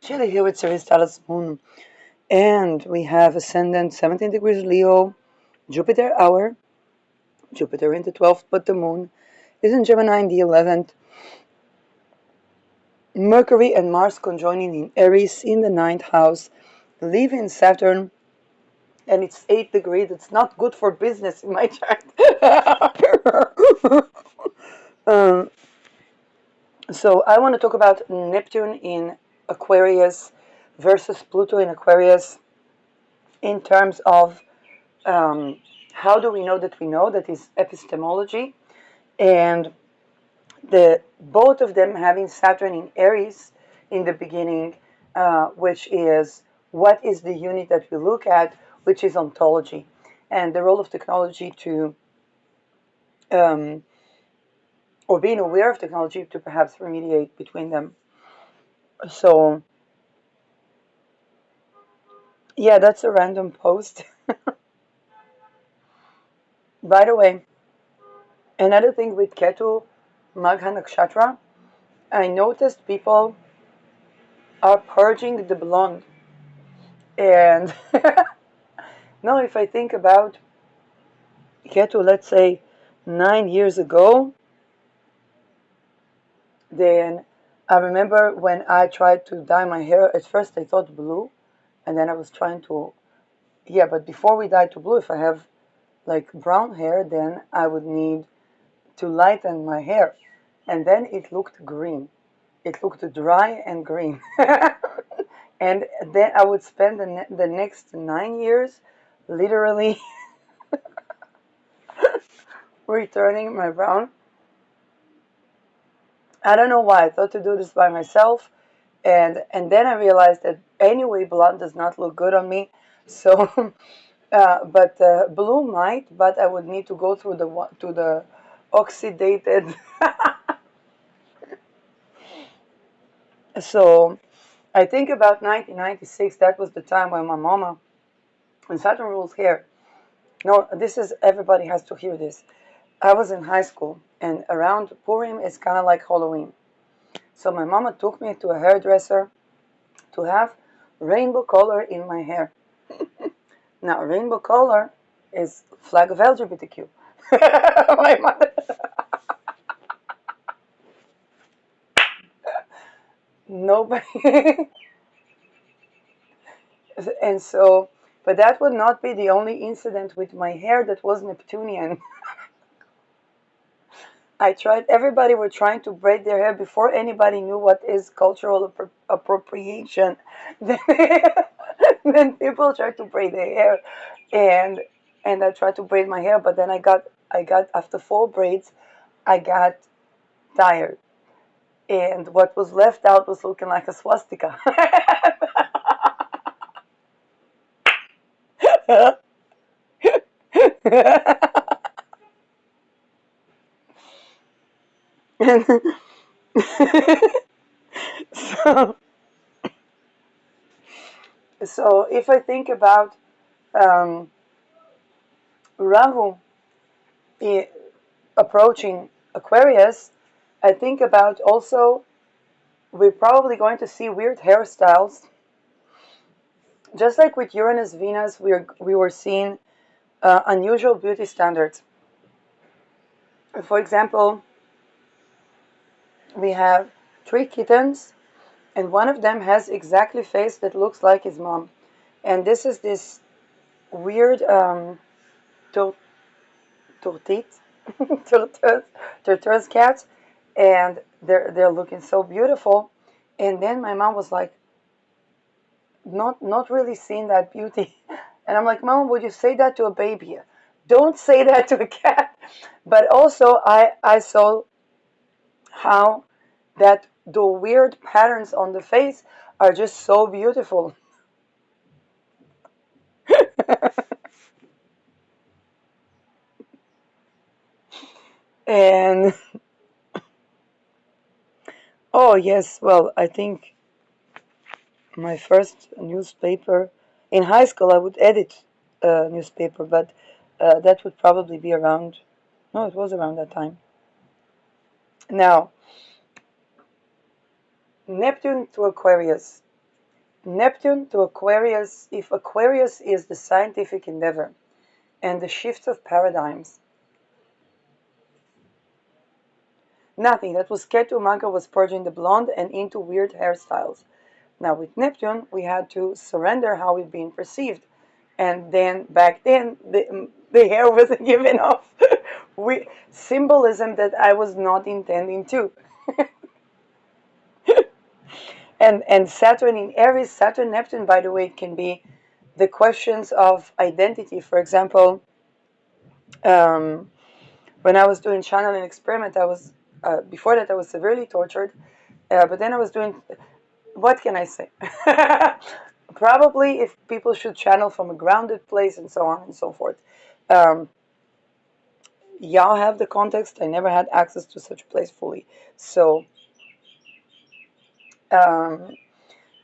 Chile here with Aristotle's moon. And we have ascendant 17 degrees Leo, Jupiter hour, Jupiter in the 12th, but the moon is in Gemini in the 11th. Mercury and Mars conjoining in Aries in the ninth house, leaving Saturn, and it's 8 degrees. It's not good for business in my chart. um, so I want to talk about Neptune in Aquarius versus Pluto in Aquarius in terms of how do we know that we know, that is epistemology, and the both of them having Saturn in Aries in the beginning, which is what is the unit that we look at, which is ontology, and the role of technology to um, or being aware of technology to perhaps remediate between them. So yeah, that's a random post. By the way, another thing with Ketu Magha Nakshatra, I noticed people are purging the blonde. And now, if I think about Ketu, let's say 9 years ago, then I remember when I tried to dye my hair, at first I thought blue, and then I was trying to, yeah, but before we dye to blue, if I have like brown hair, then I would need to lighten my hair. And then it looked green. It looked dry and green. And then I would spend the next 9 years literally returning my brown. I don't know why. I thought to do this by myself. And then I realized that anyway, blonde does not look good on me. So, but blue might, but I would need to go through the oxidated. So I think about 1996. That was the time when my mama, when Saturn rules hair. No, this is everybody has to hear this. I was in high school, and around Purim it's kind of like Halloween. So my mama took me to a hairdresser to have rainbow color in my hair. Now, rainbow color is flag of LGBTQ. My mother, nobody, and so, but that would not be the only incident with my hair that was Neptunian. I tried. Everybody were trying to braid their hair before anybody knew what is cultural appropriation. Then people tried to braid their hair, and I tried to braid my hair, but then I got after 4 braids, I got tired, and what was left out was looking like a swastika. And so, so if I think about um, Rahu approaching Aquarius, I think about also we're probably going to see weird hairstyles. Just like with Uranus, Venus, we were seeing unusual beauty standards. For example, we have 3 kittens, and one of them has exactly face that looks like his mom. And this is this weird tor- tortit, tortoise cat, and they're looking so beautiful. And then my mom was like, not really seeing that beauty. And I'm like, Mom, would you say that to a baby? Don't say that to a cat. But also I saw how that the weird patterns on the face are just so beautiful. And oh yes, well, I think my first newspaper in high school I would edit a newspaper, but that would probably be around, no, it was around that time. Now, Neptune to Aquarius. Neptune to Aquarius, if Aquarius is the scientific endeavor and the shift of paradigms, nothing. That was Ketu Manga was purging the blonde and into weird hairstyles. Now with Neptune, we had to surrender how we've been perceived. And then back then, the hair wasn't given off symbolism that I was not intending to. And Saturn in Aries, Saturn Neptune, by the way, can be the questions of identity. For example, um, when I was doing channeling experiment, I was before that I was severely tortured, but then I was doing, what can I say? Probably if people should channel from a grounded place and so on and so forth. Um, y'all have the context. I never had access to such a place fully, so um,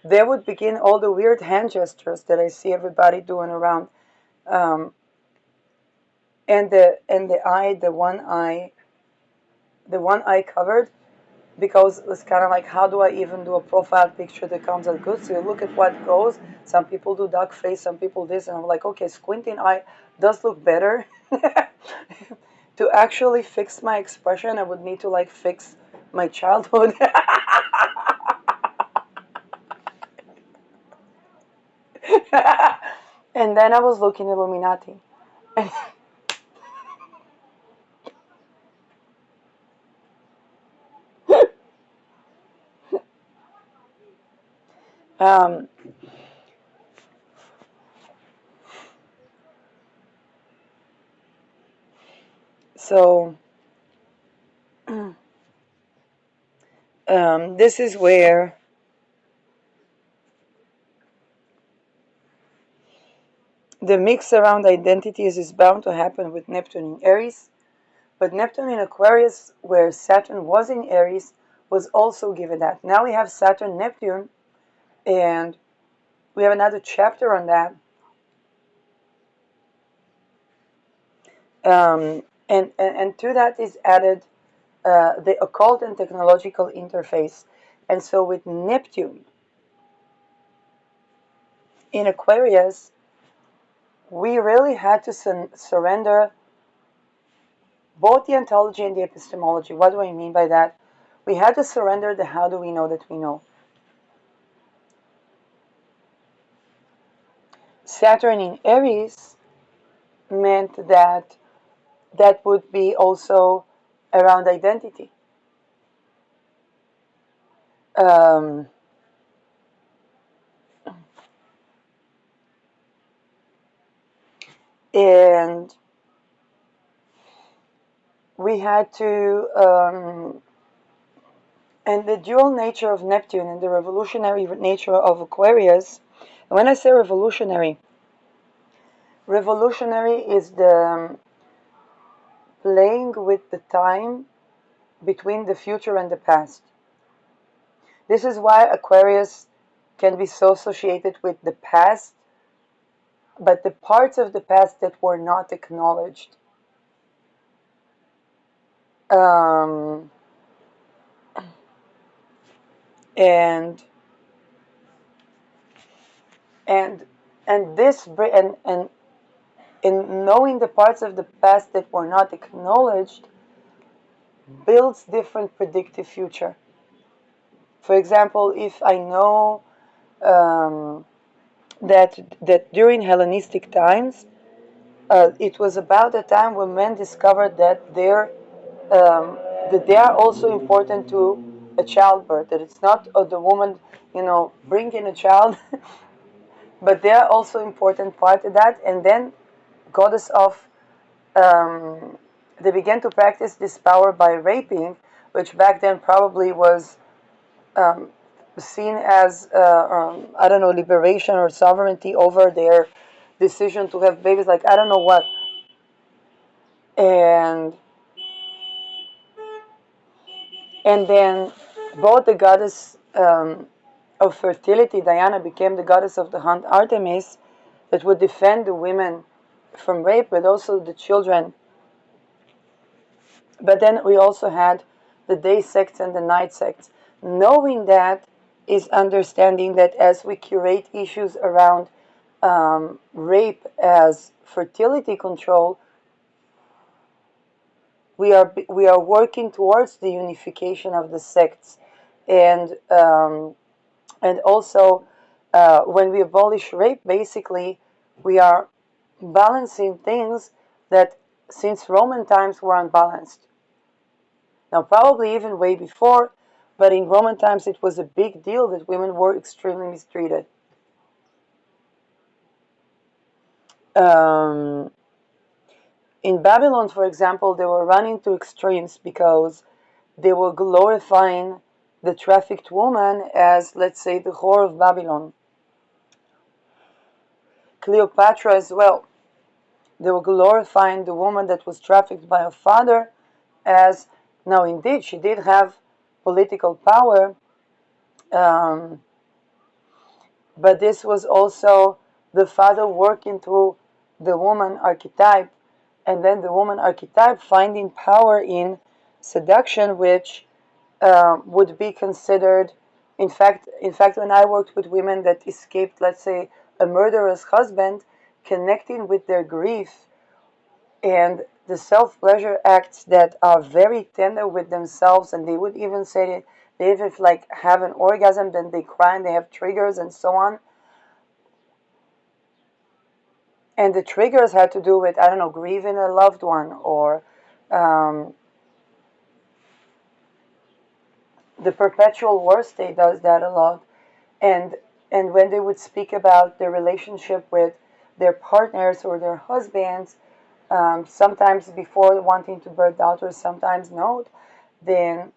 there would begin all the weird hand gestures that I see everybody doing around, um, and the eye, the one eye covered, because it's kind of like, how do I even do a profile picture that comes out good? So you look at what goes. Some people do duck face, some people this, and I'm like, okay, squinting eye does look better. To actually fix my expression, I would need to like fix my childhood. And then I was looking Illuminati. um, so this is where the mix around identities is bound to happen with Neptune in Aries. But Neptune in Aquarius, where Saturn was in Aries, was also given that. Now we have Saturn, Neptune, and we have another chapter on that. And to that is added the occult and technological interface. And so with Neptune in Aquarius, we really had to surrender both the ontology and the epistemology. What do I mean by that? We had to surrender the how do we know that we know. Saturn in Aries meant that that would be also around identity. Um, and we had to, and the dual nature of Neptune and the revolutionary nature of Aquarius. And when I say revolutionary, revolutionary is the playing with the time between the future and the past. This is why Aquarius can be so associated with the past, but the parts of the past that were not acknowledged. Um, and and and this and in knowing the parts of the past that were not acknowledged builds different predictive future. For example, if I know um, that during Hellenistic times, it was about the time when men discovered that they are also important to a childbirth. That it's not the woman, bringing a child, but they are also important part of that. And then, goddess of, they began to practice this power by raping, which back then probably was um, seen as I don't know, liberation or sovereignty over their decision to have babies. Like, I don't know what. And then both the goddess of fertility, Diana, became the goddess of the hunt, Artemis, that would defend the women from rape, but also the children. But then we also had the day sects and the night sects. Knowing that is understanding that as we curate issues around rape as fertility control, we are working towards the unification of the sects, and also when we abolish rape, basically we are balancing things that since Roman times were unbalanced. Now, probably even way before, but in Roman times it was a big deal that women were extremely mistreated. Um, in Babylon, for example, they were running to extremes because they were glorifying the trafficked woman as, let's say, the whore of Babylon. Cleopatra as well. They were glorifying the woman that was trafficked by her father as, now indeed, she did have political power, um, but this was also the father working through the woman archetype, and then the woman archetype finding power in seduction, which would be considered, in fact, when I worked with women that escaped, let's say, a murderous husband, connecting with their grief and the self-pleasure acts that are very tender with themselves, and they would even say that they even like have an orgasm, then they cry and they have triggers and so on. And the triggers had to do with, I don't know, grieving a loved one, or um, the perpetual war state does that a lot. And and when they would speak about their relationship with their partners or their husbands, sometimes before wanting to birth daughters, sometimes not, then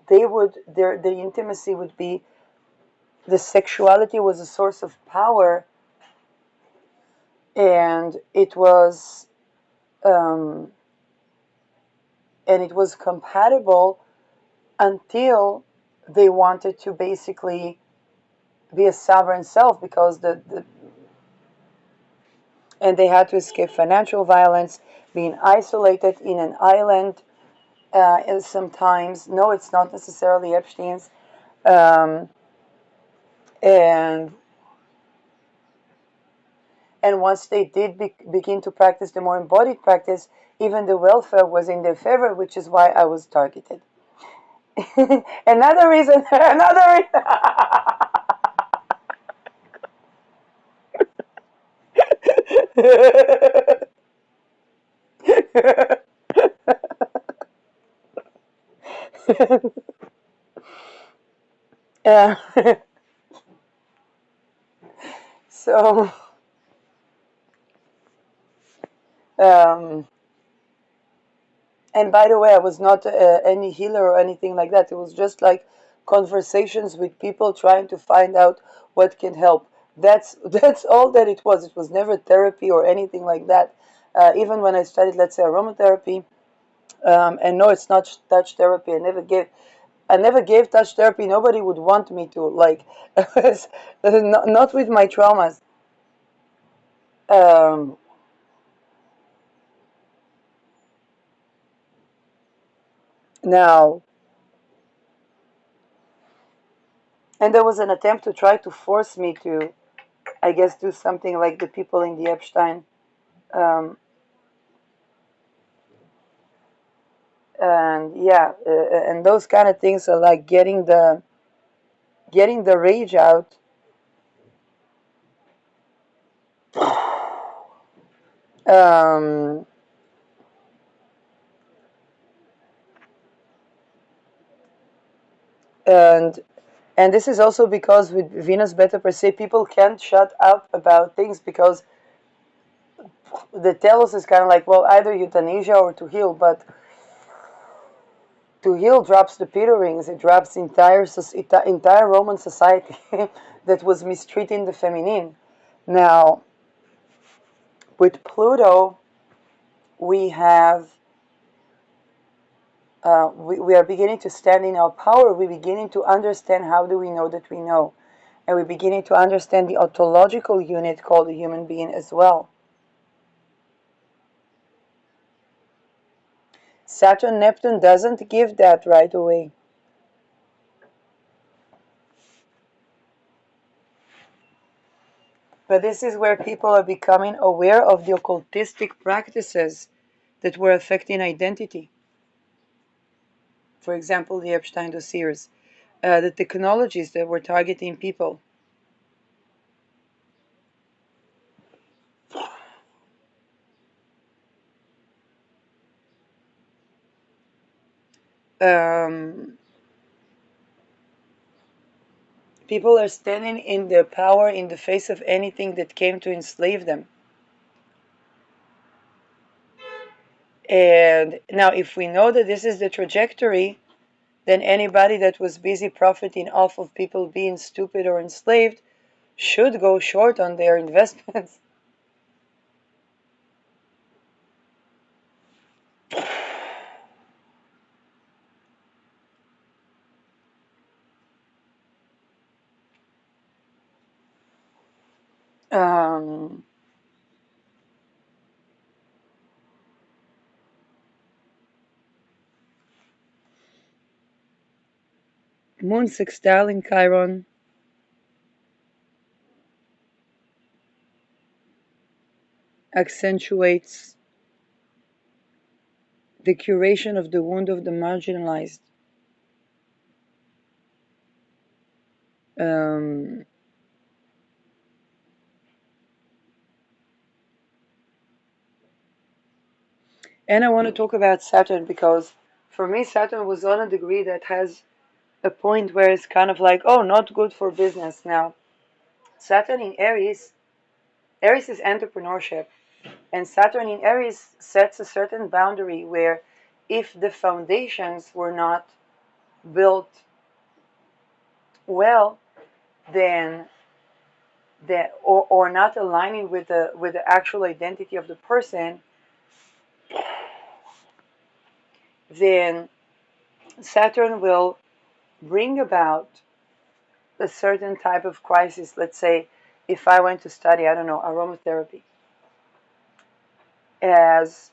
they would the intimacy would be, the sexuality was a source of power, and um, it was compatible until they wanted to basically be a sovereign self, because and they had to escape financial violence, being isolated in an island. And sometimes, no, it's not necessarily Epstein's, um, and and once they did begin to practice the more embodied practice, even the welfare was in their favor, which is why I was targeted. Another reason, another reason. uh, so, um, and by the way, I was not any healer or anything like that. It was just like conversations with people trying to find out what can help. That's all that it was. It was never therapy or anything like that. Even when I studied, let's say, aromatherapy, and no, it's not touch therapy. I never gave touch therapy. Nobody would want me to, like, not with my traumas. Um, now, and there was an attempt to try to force me to, I guess, do something like the people in the Epstein, um, and yeah, and those kind of things are like getting the rage out. Um, and and this is also because with Venus Beta per se, people can't shut up about things, because the telos is kind of like, well, either euthanasia or to heal, but to heal drops the Peter rings. It drops entire Roman society that was mistreating the feminine. Now, with Pluto, we have we are beginning to stand in our power. We're beginning to understand how do we know that we know, and we're beginning to understand the ontological unit called the human being as well. Saturn Neptune doesn't give that right away. But this is where people are becoming aware of the occultistic practices that were affecting identity. For example, the Epstein dossiers, the technologies that were targeting people. Um, People are standing in their power in the face of anything that came to enslave them. And now, if we know that this is the trajectory, then anybody that was busy profiting off of people being stupid or enslaved should go short on their investments. um, Moon sextile in Chiron accentuates the curation of the wound of the marginalized. Um, and I want to talk about Saturn because for me, Saturn was on a degree that has a point where it's kind of like, oh, not good for business. Now, Saturn in Aries, Aries is entrepreneurship, and Saturn in Aries sets a certain boundary where if the foundations were not built well, then or not aligning with the actual identity of the person, then Saturn will bring about a certain type of crisis. Let's say if I went to study, I don't know, aromatherapy as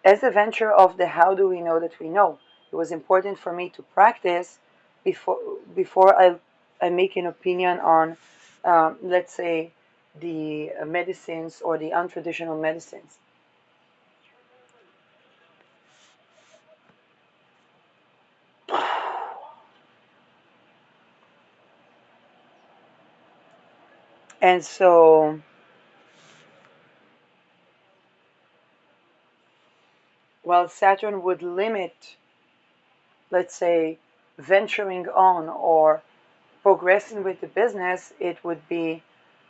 a venture of the how do we know that we know. It was important for me to practice before I make an opinion on, let's say, the medicines or the untraditional medicines. And so, while Saturn would limit, let's say, venturing on or progressing with the business, it would be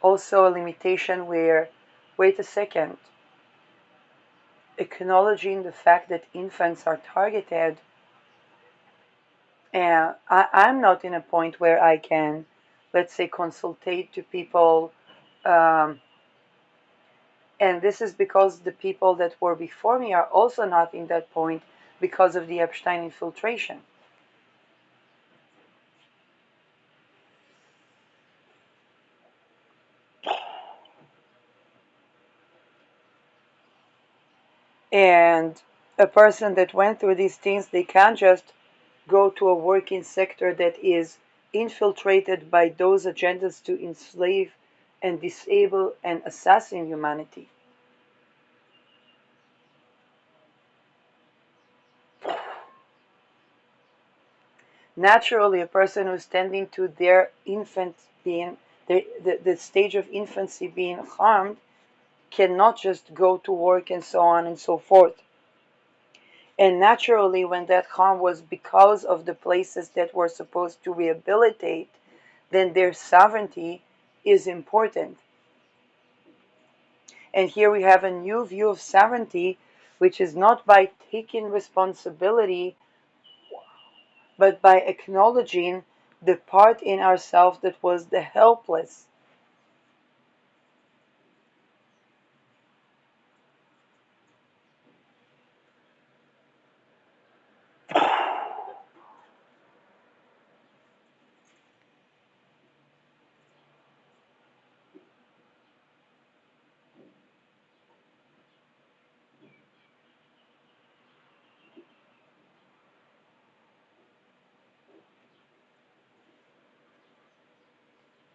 also a limitation where, wait a second, acknowledging the fact that infants are targeted, and I'm not in a point where I can, let's say, consultate to people. Um, and this is because the people that were before me are also not in that point because of the Epstein infiltration. And a person that went through these things, they can't just go to a working sector that is infiltrated by those agendas to enslave and disable and assassinate humanity. Naturally, a person who's tending to their infant being, the stage of infancy being harmed, cannot just go to work and so on and so forth. And naturally, when that harm was because of the places that were supposed to rehabilitate, then their sovereignty is important. And here we have a new view of sovereignty, which is not by taking responsibility, but by acknowledging the part in ourselves that was the helpless.